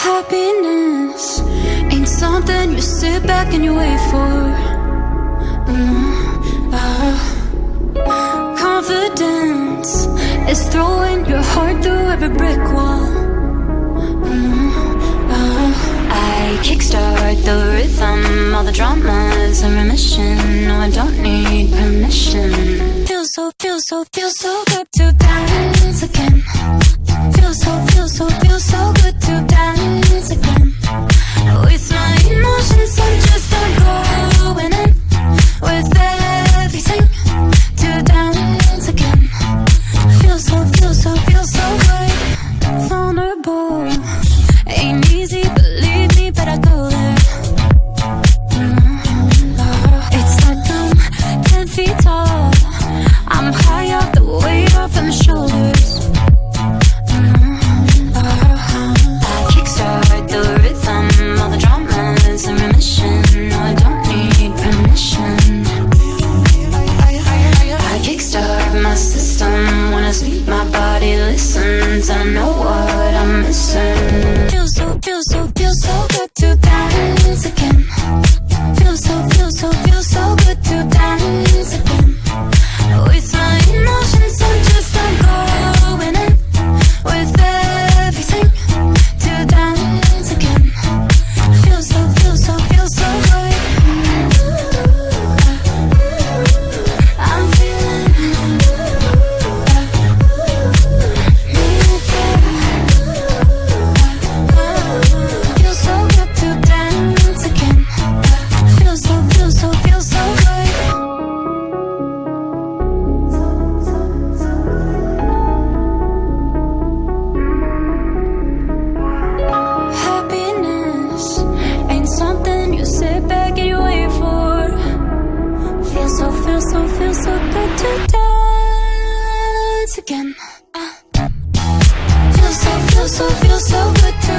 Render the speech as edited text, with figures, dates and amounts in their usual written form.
Happiness ain't something you sit back and you wait for. Confidence is throwing your heart through every brick wall. I kickstart the rhythm, all the drama's in remission. No, I don't need permission. Feels so good to dance again. Feels so good to dance again. With my emotions, I'm just going in with everything to dance again. Feels so good. Vulnerable ain't easy, believe me, but I go there. It's like I'm 10 feet tall. I'm high up, the weight off of my shoulders. I kickstart the rhythm, all the drama's in remission. No, I don't need permission. I kickstart my system when I speak, my body listens. I know what I'm missing. Feels so good to dance again. Feels so good to dance again. With my emotions, I'm just going in with everything to dance again. Feels so good. I'm feeling feels so good to dance again. Feels so good. Happiness ain't something you sit back and you wait for. Feels so good to dance again. Feels so good to